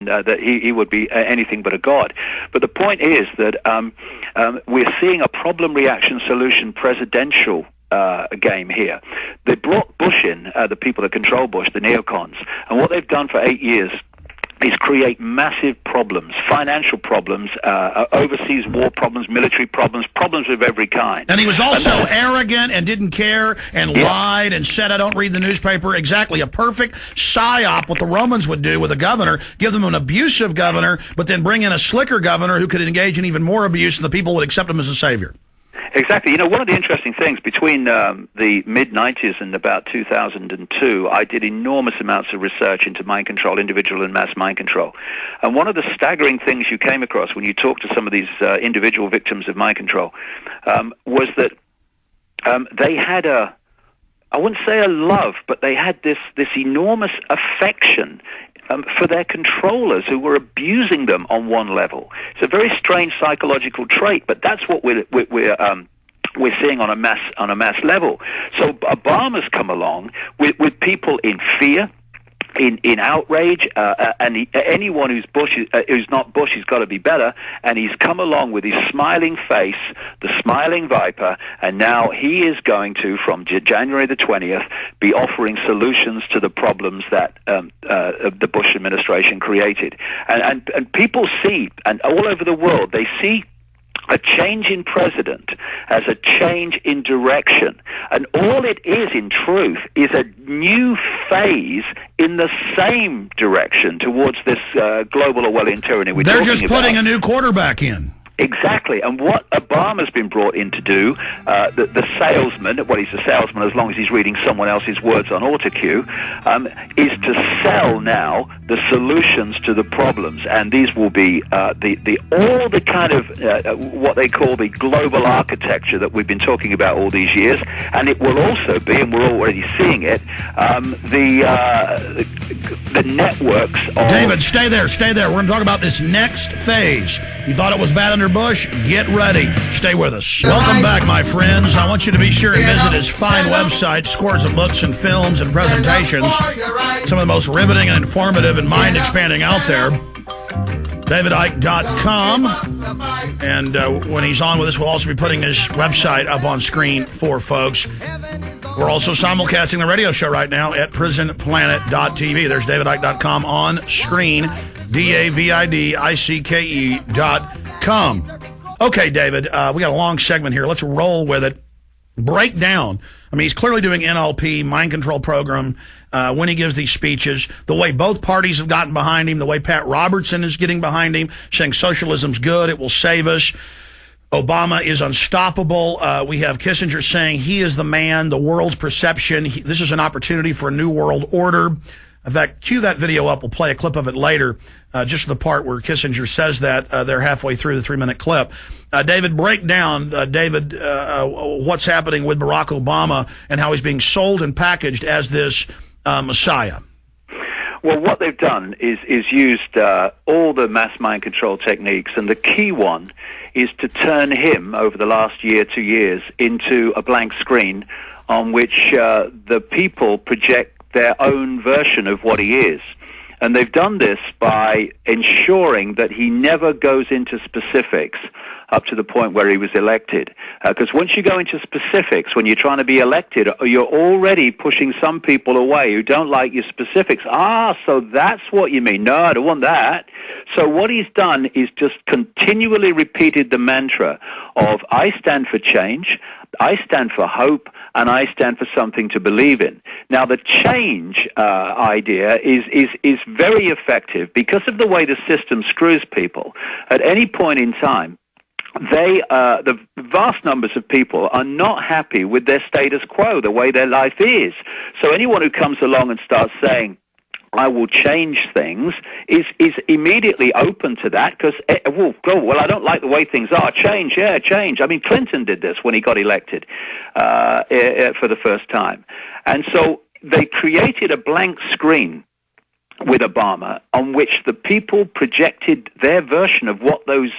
that he would be anything but a god. But the point is that we're seeing a problem-reaction-solution presidential game here. They brought Bush in, the people that control Bush, the neocons, and what they've done for 8 years is create massive problems, financial problems, overseas war problems, military problems, problems of every kind. And he was also arrogant and didn't care and lied and said, I don't read the newspaper. Exactly. A perfect psyop, what the Romans would do with a governor, give them an abusive governor, but then bring in a slicker governor who could engage in even more abuse, and the people would accept him as a savior. Exactly. You know, one of the interesting things between the mid-90s and about 2002, I did enormous amounts of research into mind control, individual and mass mind control. And one of the staggering things you came across when you talked to some of these individual victims of mind control was that they had I wouldn't say a love, but they had this enormous affection for their controllers who were abusing them on one level. It's a very strange psychological trait, but that's what we're seeing on a mass level. So Obama's come along with people in fear, in outrage, and anyone who's not Bush has got to be better. And he's come along with his smiling face, the smiling viper, and now he is going to, from January the 20th, be offering solutions to the problems that the Bush administration created. And people see, and all over the world, they see a change in president as a change in direction. And all it is, in truth, is a new phase in the same direction towards this global Orwellian tyranny we're talking about. They're just putting a new quarterback in. Exactly. And what Obama's been brought in to do, the salesman, well, he's a salesman as long as he's reading someone else's words on autocue, is to sell now the solutions to the problems. And these will be all the kind of what they call the global architecture that we've been talking about all these years. And it will also be, and we're already seeing it, the networks of... David, stay there. We're going to talk about this next phase. You thought it was bad under Bush? Get ready. Stay with us. Welcome back, my friends. I want you to be sure and visit his fine website, scores of books and films and presentations, some of the most riveting and informative and mind-expanding out there. DavidIcke.com. And when he's on with us, we'll also be putting his website up on screen for folks. We're also simulcasting the radio show right now at prisonplanet.tv. There's DavidIcke.com on screen, DavidIcke.com. Okay, David, we got a long segment here. Let's roll with it. Break down. I mean, he's clearly doing NLP, mind control program, when he gives these speeches, the way both parties have gotten behind him, the way Pat Robertson is getting behind him, saying socialism's good, it will save us. Obama is unstoppable. We have Kissinger saying he is the man, the world's perception. This is an opportunity for a new world order. In fact, cue that video up. We'll play a clip of it later, just the part where Kissinger says that. They're halfway through the 3-minute clip. David, break down, what's happening with Barack Obama and how he's being sold and packaged as this messiah. Well, what they've done is used all the mass mind control techniques, and the key one is to turn him, over the last year, 2 years, into a blank screen on which the people project their own version of what he is. And they've done this by ensuring that he never goes into specifics up to the point where he was elected. Because once you go into specifics, when you're trying to be elected, you're already pushing some people away who don't like your specifics. So that's what you mean. No, I don't want that. So what he's done is just continually repeated the mantra of, I stand for change, I stand for hope, and I stand for something to believe in. Now, the change idea is very effective because of the way the system screws people. At any point in time, the vast numbers of people are not happy with their status quo, the way their life is. So anyone who comes along and starts saying, I will change things, is immediately open to that because, I don't like the way things are. Change. I mean, Clinton did this when he got elected for the first time. And so they created a blank screen with Obama on which the people projected their version of what those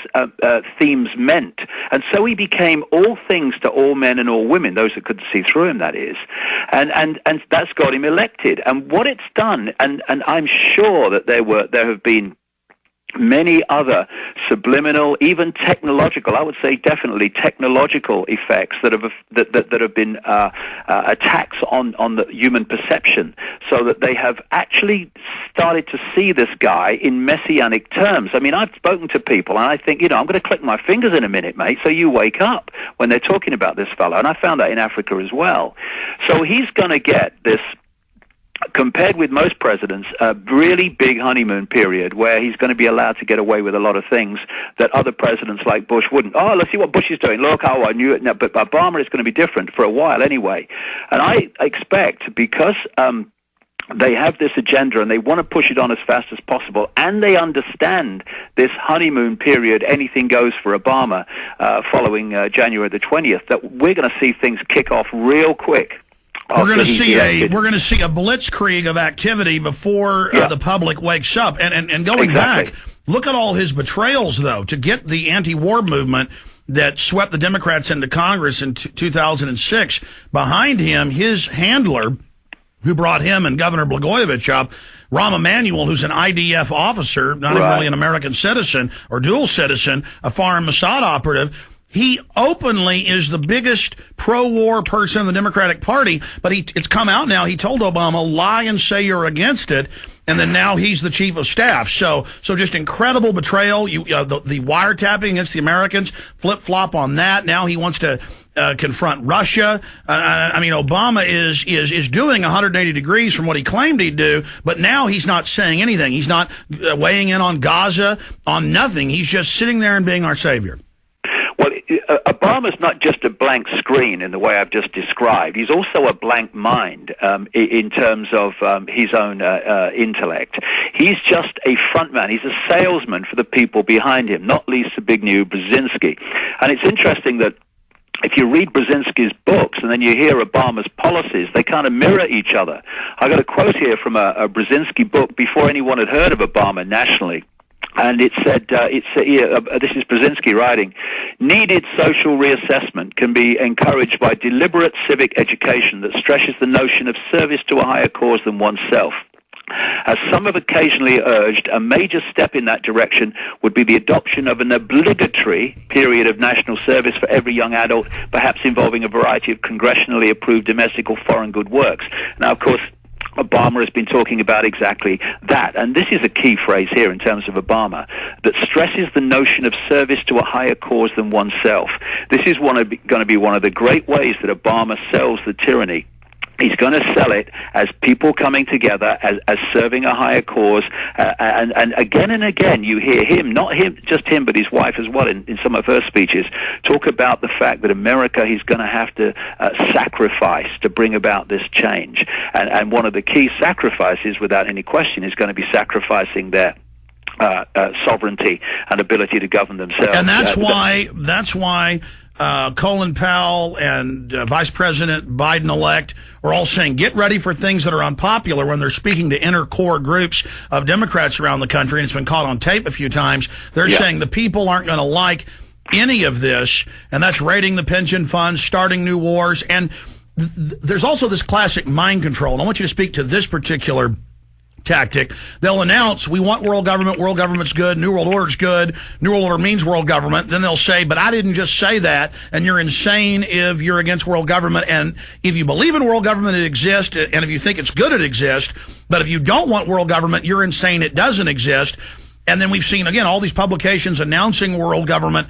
themes meant. And so he became all things to all men and all women, those that could see through him, that is. And that's got him elected. And what it's done, and I'm sure that there have been many other subliminal, even technological, I would say definitely technological effects that have been attacks on the human perception, so that they have actually started to see this guy in messianic terms. I mean, I've spoken to people, and I think, I'm going to click my fingers in a minute, mate, so you wake up when they're talking about this fellow. And I found that in Africa as well. So he's going to get this, compared with most presidents, a really big honeymoon period where he's going to be allowed to get away with a lot of things that other presidents like Bush wouldn't. Oh, let's see what Bush is doing. Look, I knew it. No, but Obama is going to be different for a while anyway. And I expect, because they have this agenda and they want to push it on as fast as possible, and they understand this honeymoon period, anything goes for Obama, following January the 20th, that we're going to see things kick off real quick. We're going to see a blitzkrieg of activity before the public wakes up. And going back, look at all his betrayals, though, to get the anti-war movement that swept the Democrats into Congress in 2006. Behind him, his handler, who brought him and Governor Blagojevich up, Rahm Emanuel, who's an IDF officer, not even really an American citizen or dual citizen, a foreign Mossad operative. He openly is the biggest pro-war person in the Democratic Party, but it's come out now. He told Obama, lie and say you're against it, and then now he's the chief of staff. So just incredible betrayal. The wiretapping against the Americans, flip-flop on that. Now he wants to confront Russia. I mean, Obama is doing 180 degrees from what he claimed he'd do, but now he's not saying anything. He's not weighing in on Gaza, on nothing. He's just sitting there and being our savior. Well, Obama's not just a blank screen in the way I've just described. He's also a blank mind in terms of his own intellect. He's just a front man. He's a salesman for the people behind him, not least Zbigniew Brzezinski. And it's interesting that if you read Brzezinski's books and then you hear Obama's policies, they kind of mirror each other. I got a quote here from a Brzezinski book before anyone had heard of Obama nationally. And it said, this is Brzezinski writing, needed social reassessment can be encouraged by deliberate civic education that stresses the notion of service to a higher cause than oneself. As some have occasionally urged, a major step in that direction would be the adoption of an obligatory period of national service for every young adult, perhaps involving a variety of congressionally approved domestic or foreign good works. Now, of course, Obama has been talking about exactly that. And this is a key phrase here in terms of Obama, that stresses the notion of service to a higher cause than oneself. This is going to be one of the great ways that Obama sells the tyranny. He's going to sell it as people coming together, as serving a higher cause. And again, you hear him, not him, just him, but his wife as well, in some of her speeches, talk about the fact that America, he's going to have to sacrifice to bring about this change. And one of the key sacrifices, without any question, is going to be sacrificing their sovereignty and ability to govern themselves. And that's why Colin Powell and Vice President Biden-elect are all saying, get ready for things that are unpopular when they're speaking to inner core groups of Democrats around the country, and it's been caught on tape a few times. They're saying the people aren't going to like any of this, and that's raiding the pension funds, starting new wars, and there's also this classic mind control, and I want you to speak to this particular tactic. They'll announce, we want world government's good, New World Order's good, New World Order means world government. Then they'll say, but I didn't just say that, and you're insane if you're against world government, and if you believe in world government, it exists, and if you think it's good, it exists, but if you don't want world government, you're insane, it doesn't exist. And then we've seen, again, all these publications announcing world government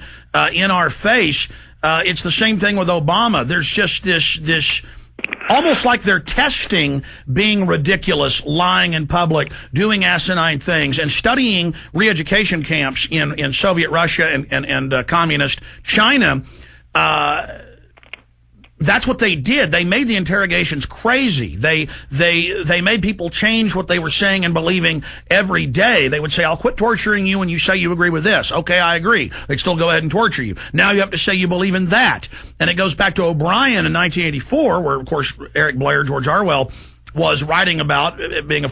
in our face. It's the same thing with Obama. There's just this almost like they're testing being ridiculous, lying in public, doing asinine things, and studying re-education camps in Soviet Russia and communist China. That's what they did. They made the interrogations crazy. They made people change what they were saying and believing every day. They would say, I'll quit torturing you when you say you agree with this. Okay, I agree. They'd still go ahead and torture you. Now you have to say you believe in that. And it goes back to O'Brien in 1984, where, of course, Eric Blair, George Orwell, was writing about it being a